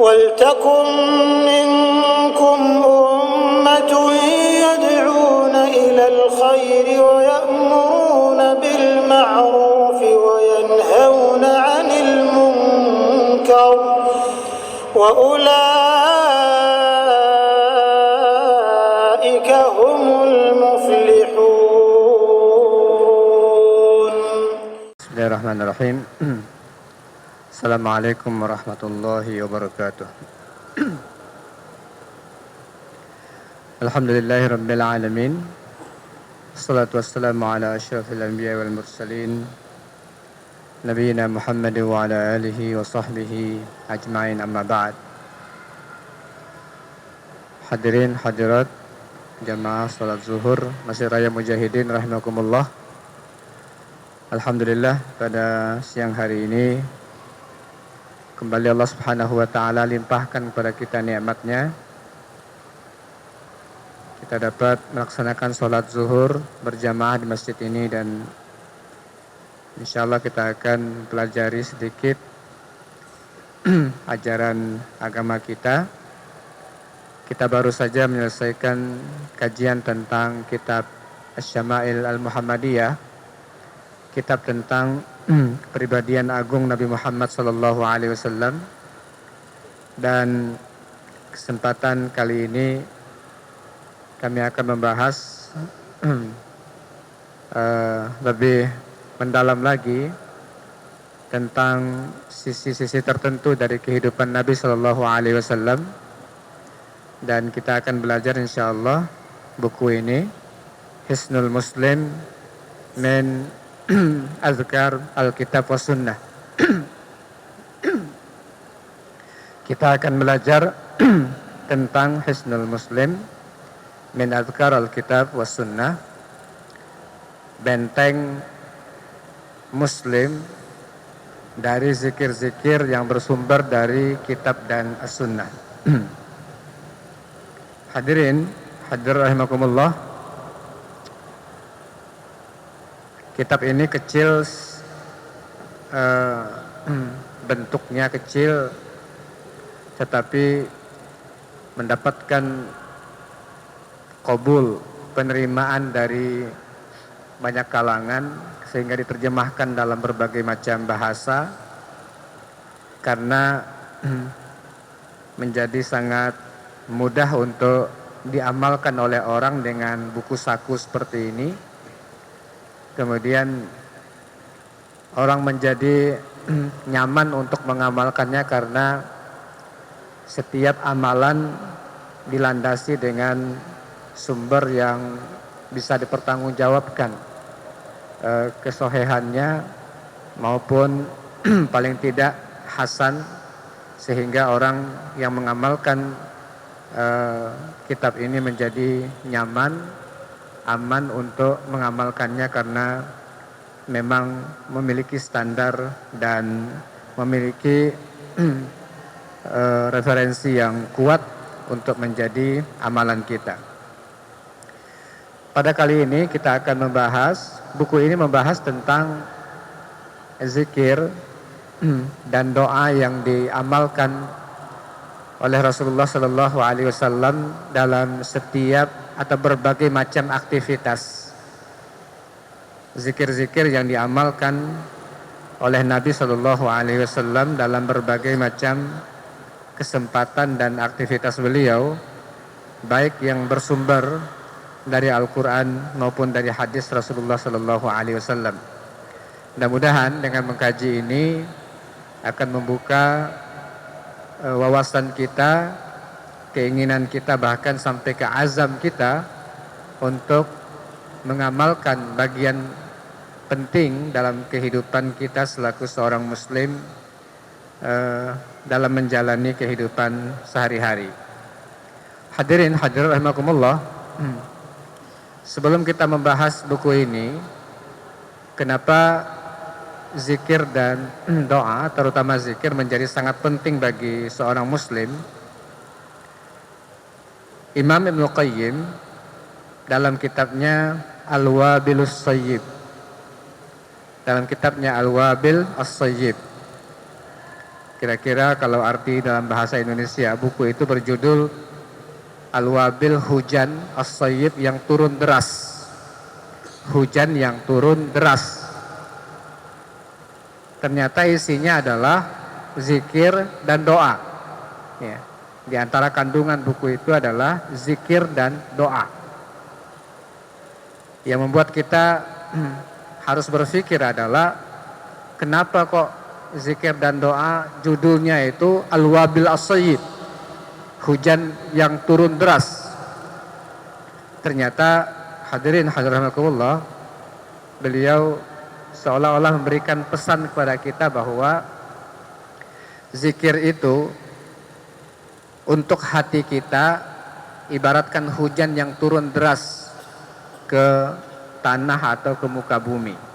وَلْتَكُنْ مِنْكُمْ أُمَّةٌ يَدْعُونَ إِلَى الْخَيْرِ وَيَأْمُرُونَ بِالْمَعْرُوفِ وَيَنْهَوْنَ عَنِ الْمُنْكَرِ وَأُولَئِكَ هُمُ الْمُفْلِحُونَ. Bismillahirrahmanirrahim. Assalamualaikum warahmatullahi wabarakatuh. Alhamdulillahirabbil alamin. Wassalatu wassalamu ala asyrafil anbiya wal mursalin nabiyina Muhammad wa ala alihi wa sahbihi ajmain, amma ba'd. Hadirin hadirat jamaah salat zuhur Masjid Raya Mujahidin rahimakumullah. Alhamdulillah, pada siang hari ini kembali Allah Subhanahu wa taala limpahkan kepada kita nikmat-Nya. Kita dapat melaksanakan sholat zuhur berjamaah di masjid ini, dan insyaallah kita akan pelajari sedikit ajaran agama kita. Kita baru saja menyelesaikan kajian tentang kitab Asy-Syama'il Al-Muhammadiyah, kitab tentang kepribadian agung Nabi Muhammad SAW. Dan kesempatan kali ini kami akan membahas lebih mendalam lagi tentang sisi-sisi tertentu dari kehidupan Nabi SAW. Dan kita akan belajar insyaallah buku ini, Hisnul Muslim min Azkar Alkitab wa Sunnah. Kita akan belajar tentang Hisnul Muslim min Azkar Alkitab wa Sunnah, benteng Muslim dari zikir-zikir yang bersumber dari kitab dan as-sunnah. Hadirin hadir rahimakumullah, kitab ini kecil, bentuknya kecil, tetapi mendapatkan qabul, penerimaan dari banyak kalangan, sehingga diterjemahkan dalam berbagai macam bahasa, karena menjadi sangat mudah untuk diamalkan oleh orang dengan buku saku seperti ini. Kemudian orang menjadi nyaman untuk mengamalkannya karena setiap amalan dilandasi dengan sumber yang bisa dipertanggungjawabkan, kesohihannya maupun paling tidak hasan, sehingga orang yang mengamalkan kitab ini menjadi nyaman, aman untuk mengamalkannya, karena memang memiliki standar dan memiliki referensi yang kuat untuk menjadi amalan kita. Pada kali ini kita akan membahas, buku ini membahas tentang zikir dan doa yang diamalkan oleh Rasulullah SAW dalam setiap atau berbagai macam aktivitas. Zikir-zikir yang diamalkan oleh Nabi SAW dalam berbagai macam kesempatan dan aktivitas beliau, baik yang bersumber dari Al-Quran maupun dari hadis Rasulullah SAW. Mudah-mudahan dengan mengkaji ini akan membuka wawasan kita, keinginan kita, bahkan sampai ke azam kita untuk mengamalkan bagian penting dalam kehidupan kita selaku seorang muslim dalam menjalani kehidupan sehari-hari. Hadirin hadirat rahimakumullah, sebelum kita membahas buku ini, kenapa zikir dan doa, terutama zikir, menjadi sangat penting bagi seorang muslim? Imam Ibnu Qayyim dalam kitabnya Al-Wabilus Sayyib, dalam kitabnya Al-Wabil As-Sayyib, Kira-kira kalau arti dalam bahasa Indonesia, buku itu berjudul Al-Wabil, hujan as-sayyib yang turun deras. Hujan yang turun deras. Ternyata isinya adalah zikir dan doa. Ya. Di antara kandungan buku itu adalah zikir dan doa. Yang membuat kita harus berpikir adalah kenapa kok zikir dan doa judulnya itu Al-Wabil as-sayyib, hujan yang turun deras. Ternyata hadirin hadirakumullah, beliau seolah-olah memberikan pesan kepada kita bahwa zikir itu untuk hati kita ibaratkan hujan yang turun deras ke tanah atau ke muka bumi.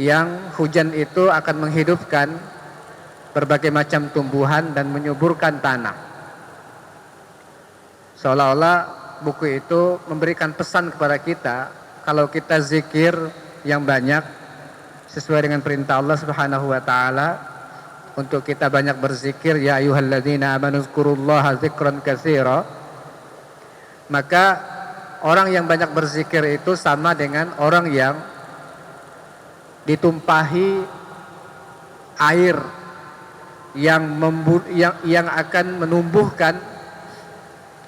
Yang hujan itu akan menghidupkan berbagai macam tumbuhan dan menyuburkan tanah. Seolah-olah buku itu memberikan pesan kepada kita, kalau kita zikir yang banyak sesuai dengan perintah Allah Subhanahu wa taala, untuk kita banyak berzikir, ya ayyuhalladzina amanu dzkurullaha dzikran katsira, maka orang yang banyak berzikir itu sama dengan orang yang ditumpahi air yang akan menumbuhkan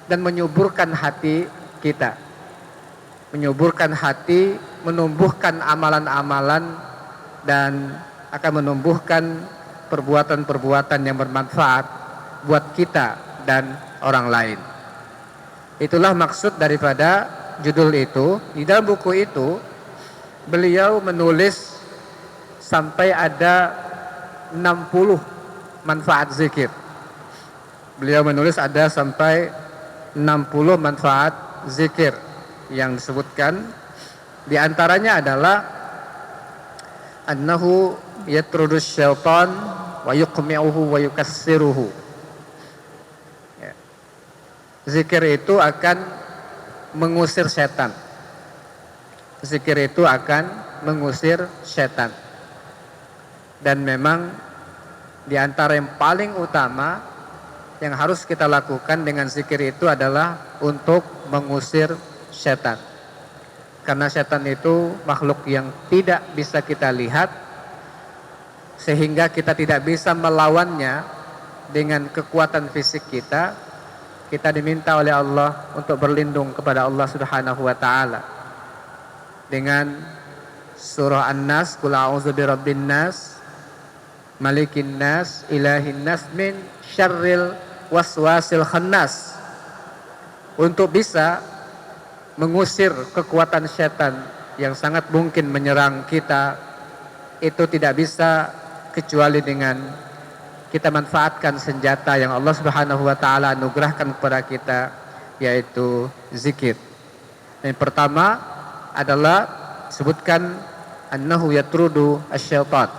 dan menyuburkan hati kita, menyuburkan hati, menumbuhkan amalan-amalan, dan akan menumbuhkan perbuatan-perbuatan yang bermanfaat buat kita dan orang lain. Itulah maksud daripada judul itu. Di dalam buku itu beliau menulis sampai ada 60 manfaat zikir. Beliau menulis ada sampai 60 manfaat zikir yang disebutkan. Di antaranya adalah annahu yatrudus syaitan wa yuqmi'uhu wa yukassiruhu. Ya. Zikir itu akan mengusir setan. Zikir itu akan mengusir setan. Dan memang di antara yang paling utama yang harus kita lakukan dengan zikir itu adalah untuk mengusir setan. Karena setan itu makhluk yang tidak bisa kita lihat, sehingga kita tidak bisa melawannya dengan kekuatan fisik kita. Kita diminta oleh Allah untuk berlindung kepada Allah Subhanahu wa taala dengan surah An-Nas, qul a'udzu birabbin nas, malikin nas, ilahin nas, min syarril waswasil khannas, untuk bisa mengusir kekuatan setan yang sangat mungkin menyerang kita. Itu tidak bisa kecuali dengan kita manfaatkan senjata yang Allah Subhanahu wa taala anugerahkan kepada kita, yaitu zikir. Yang pertama adalah sebutkan annahu yatrudu asyaitan.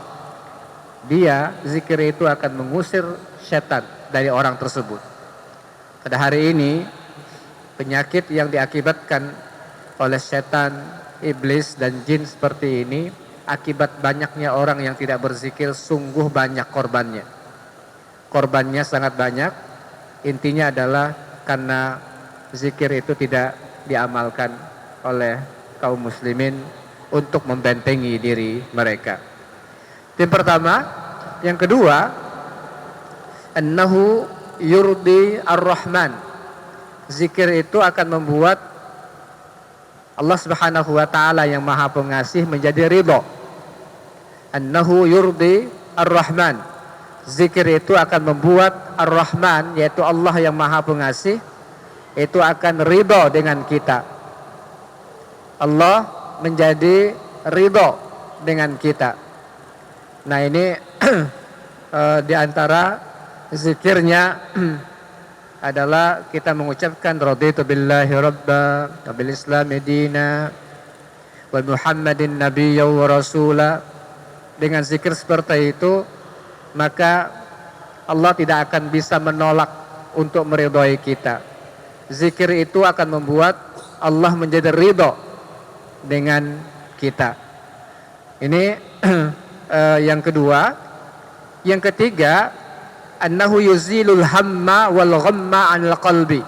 Dia, zikir itu akan mengusir setan dari orang tersebut. Pada hari ini penyakit yang diakibatkan oleh setan, iblis dan jin seperti ini, akibat banyaknya orang yang tidak berzikir, sungguh banyak korbannya. Korbannya sangat banyak. Intinya adalah karena zikir itu tidak diamalkan oleh kaum muslimin untuk membentengi diri mereka. Yang pertama. Yang kedua, annahu yurdi ar-Rahman. Zikir itu akan membuat Allah Subhanahu wa taala yang Maha Pengasih menjadi ridha. Annahu yurdi ar-Rahman. Zikir itu akan membuat Ar-Rahman, yaitu Allah yang Maha Pengasih, itu akan ridha dengan kita. Allah menjadi ridha dengan kita. Nah, ini di antara zikirnya adalah kita mengucapkan raditu billahi rabba wa bil islami dina wa muhammadin nabiyya wa rasula. Dengan zikir seperti itu, maka Allah tidak akan bisa menolak untuk meridhai kita. Zikir itu akan membuat Allah menjadi ridha dengan kita. Ini yang kedua. Yang ketiga, annahu yuzilul hamma wal ghamma 'anil qalbi.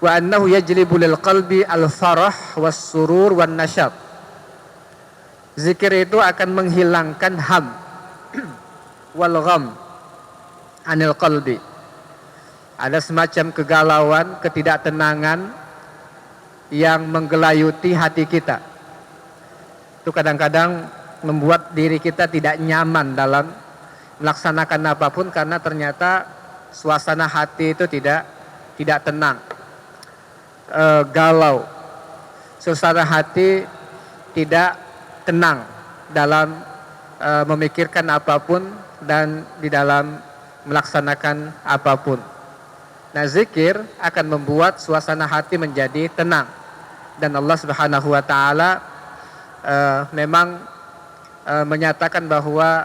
Wa annahu yajlibu lil qalbi al farah was surur wan nasyat. Zikir itu akan menghilangkan ham wal gham 'anil qalbi. Ada semacam kegalauan, ketidaktenangan yang menggelayuti hati kita. Itu kadang-kadang membuat diri kita tidak nyaman dalam melaksanakan apapun karena ternyata suasana hati itu tidak tenang, galau. Suasana hati tidak tenang dalam memikirkan apapun dan di dalam melaksanakan apapun. Nah, zikir akan membuat suasana hati menjadi tenang, dan Allah Subhanahu wa taala memang menyatakan bahwa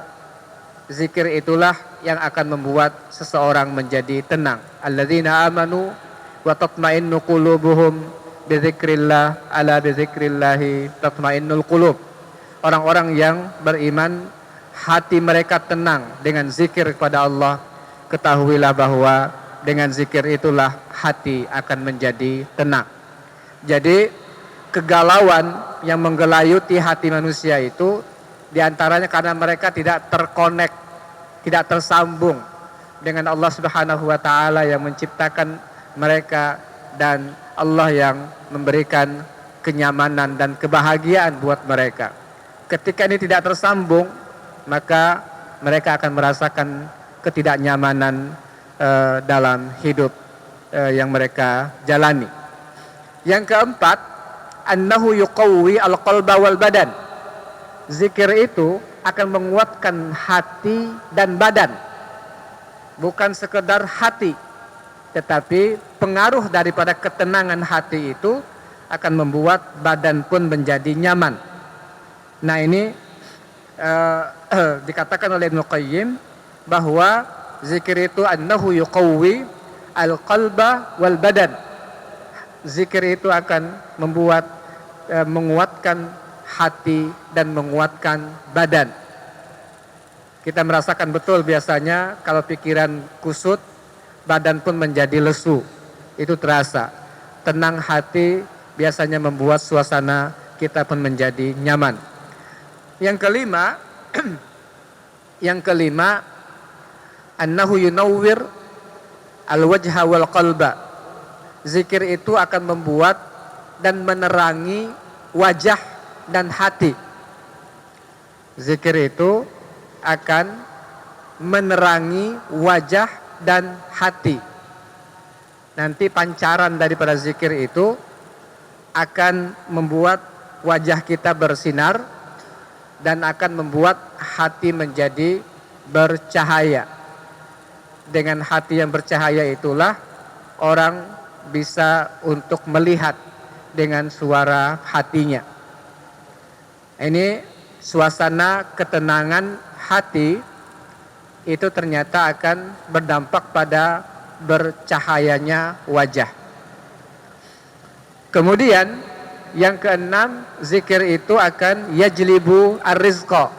zikir itulah yang akan membuat seseorang menjadi tenang. Alladzina amanu wa tatma'innu qulubuhum bizikrillah, ala bizikrillahi tatma'innul qulub. Orang-orang yang beriman hati mereka tenang dengan zikir kepada Allah. Ketahuilah bahwa dengan zikir itulah hati akan menjadi tenang. Jadi kegalauan yang menggelayuti hati manusia itu diantaranya karena mereka tidak terkonek, tidak tersambung dengan Allah Subhanahu wa taala yang menciptakan mereka, dan Allah yang memberikan kenyamanan dan kebahagiaan buat mereka. Ketika ini tidak tersambung, maka mereka akan merasakan ketidaknyamanan dalam hidup yang mereka jalani. Yang keempat, annahu yuqawwi al-qalba wal badan. Zikir itu akan menguatkan hati dan badan. Bukan sekedar hati, tetapi pengaruh daripada ketenangan hati itu akan membuat badan pun menjadi nyaman. Nah, ini dikatakan oleh Ibnu Qayyim bahwa zikir itu annahu yuqawwi al-qalba wal badan. Zikir itu akan membuat menguatkan hati dan menguatkan badan. Kita merasakan betul biasanya kalau pikiran kusut, badan pun menjadi lesu. Itu terasa. Tenang hati biasanya membuat suasana kita pun menjadi nyaman. Yang kelima, annahu yunawwir al-wajha wal qalba. Zikir itu akan membuat dan menerangi wajah dan hati. Zikir itu akan menerangi wajah dan hati. Nanti pancaran daripada zikir itu akan membuat wajah kita bersinar dan akan membuat hati menjadi bercahaya. Dengan hati yang bercahaya itulah orang bisa untuk melihat dengan suara hatinya. Ini suasana ketenangan hati itu ternyata akan berdampak pada bercahayanya wajah. Kemudian yang keenam, zikir itu akan yajlibu ar-rizqa.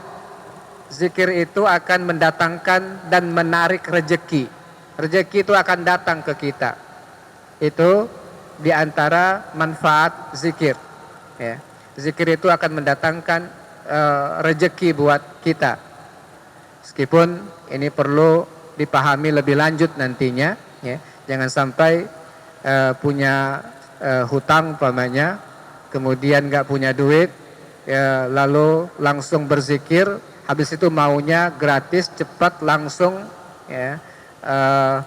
Zikir itu akan mendatangkan dan menarik rezeki. Rezeki itu akan datang ke kita. Itu diantara manfaat zikir. Ya. Zikir itu akan mendatangkan rezeki buat kita. Meskipun ini perlu dipahami lebih lanjut nantinya. Ya. Jangan sampai punya hutang umpamanya, kemudian nggak punya duit, ya, lalu langsung berzikir, habis itu maunya gratis, cepat, langsung, ya,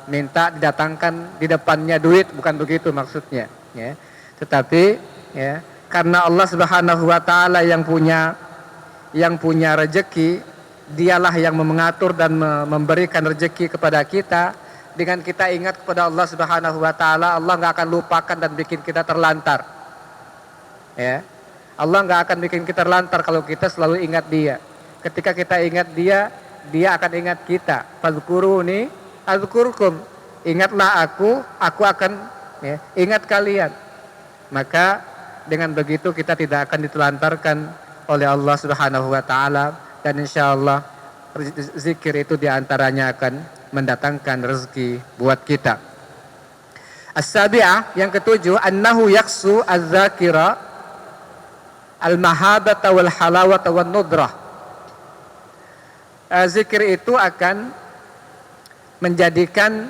minta didatangkan di depannya duit, bukan begitu maksudnya, ya. Tetapi, ya, karena Allah Subhanahu wa taala yang punya rezeki, dialah yang mengatur dan memberikan rezeki kepada kita. Dengan kita ingat kepada Allah Subhanahu wa taala, Allah nggak akan lupakan dan bikin kita terlantar. Ya. Allah nggak akan bikin kita terlantar kalau kita selalu ingat Dia. Ketika kita ingat Dia, Dia akan ingat kita. Fadhkuruni adzkurkum. Ingatlah aku akan, ya, ingat kalian. Maka dengan begitu kita tidak akan ditelantarkan oleh Allah Subhanahu wa taala, dan insyaallah zikir itu diantaranya akan mendatangkan rezeki buat kita. As-sabi'ah, yang ketujuh, annahu yaksu az-zakira al-mahabata wal halawata wan nudrah. Zikir itu akan menjadikan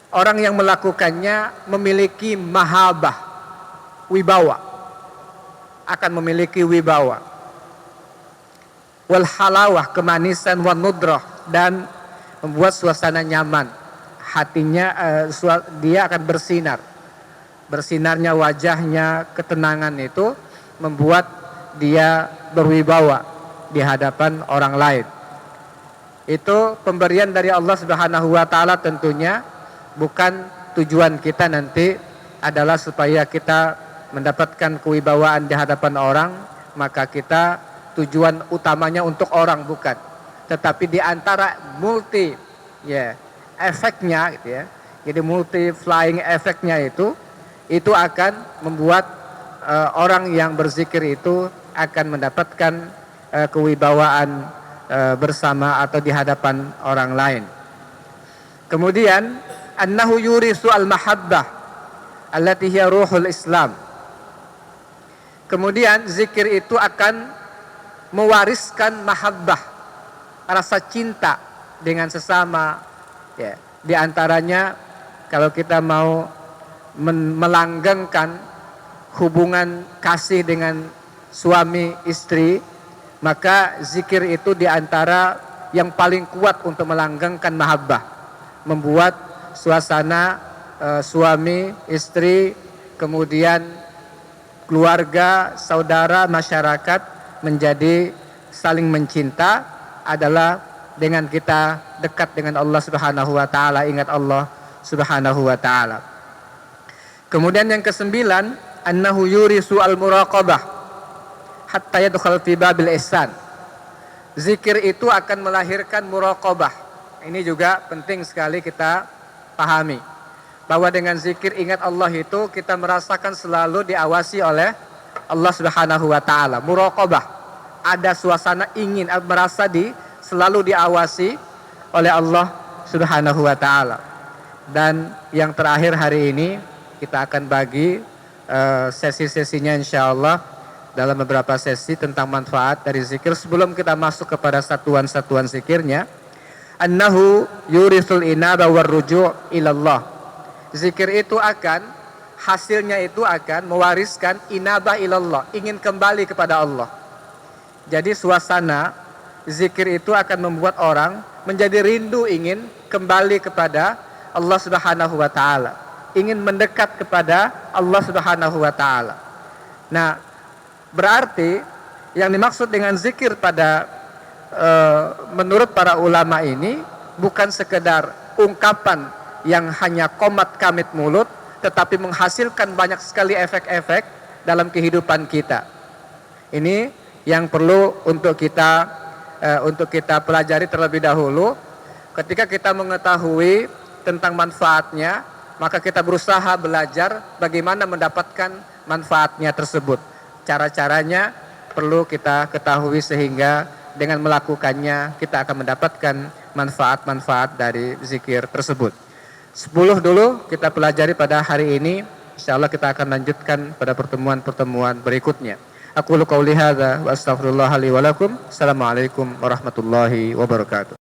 orang yang melakukannya memiliki mahabah, wibawa, akan memiliki wibawa, wal halawah, kemanisan, wan nudrah, dan membuat suasana nyaman. Hatinya dia akan bersinar. Bersinarnya wajahnya, ketenangan itu membuat dia berwibawa di hadapan orang lain. Itu pemberian dari Allah Subhanahu wa taala tentunya, bukan tujuan kita nanti adalah supaya kita mendapatkan kewibawaan di hadapan orang, maka kita tujuan utamanya untuk orang, bukan. Tetapi di antara multi efeknya gitu ya. Jadi multi flying efeknya itu akan membuat orang yang berzikir itu akan mendapatkan kewibawaan bersama atau di hadapan orang lain. Kemudian annahu yurisu al-mahabbah allati hiya ruhul Islam. Kemudian zikir itu akan mewariskan mahabbah, rasa cinta dengan sesama. Ya, di antaranya kalau kita mau melanggengkan hubungan kasih dengan suami istri, maka zikir itu di antara yang paling kuat untuk melanggengkan mahabbah, membuat suasana suami istri, kemudian keluarga, saudara, masyarakat menjadi saling mencinta adalah dengan kita dekat dengan Allah Subhanahu wa taala, ingat Allah Subhanahu wa taala. Kemudian yang kesembilan, annahu yurisu al-muraqabah hatta yadkhul fi babil ihsan. Zikir itu akan melahirkan muraqabah. Ini juga penting sekali kita pahami, bahwa dengan zikir ingat Allah itu kita merasakan selalu diawasi oleh Allah Subhanahu wa taala. Muraqabah, ada suasana ingin merasa selalu diawasi oleh Allah Subhanahu wa taala. Dan yang terakhir hari ini kita akan bagi sesi-sesinya insyaallah dalam beberapa sesi tentang manfaat dari zikir. Sebelum kita masuk kepada satuan-satuan zikirnya, annahu yurisul inaba war ruju' ilallah. Zikir itu hasilnya itu akan mewariskan inaba ilallah, ingin kembali kepada Allah. Jadi suasana zikir itu akan membuat orang menjadi rindu ingin kembali kepada Allah Subhanahu wa taala, ingin mendekat kepada Allah Subhanahu wa taala. Nah, berarti yang dimaksud dengan zikir pada menurut para ulama ini bukan sekedar ungkapan yang hanya komat kamit mulut, tetapi menghasilkan banyak sekali efek-efek dalam kehidupan kita. Ini yang perlu untuk kita pelajari terlebih dahulu. Ketika kita mengetahui tentang manfaatnya, maka kita berusaha belajar bagaimana mendapatkan manfaatnya tersebut. Cara-caranya perlu kita ketahui sehingga dengan melakukannya kita akan mendapatkan manfaat-manfaat dari zikir tersebut. 10 dulu kita pelajari pada hari ini. Insyaallah kita akan lanjutkan pada pertemuan-pertemuan berikutnya. Aqulu qouli hadza wa astaghfirullah li wa lakum. Assalamualaikum warahmatullahi wabarakatuh.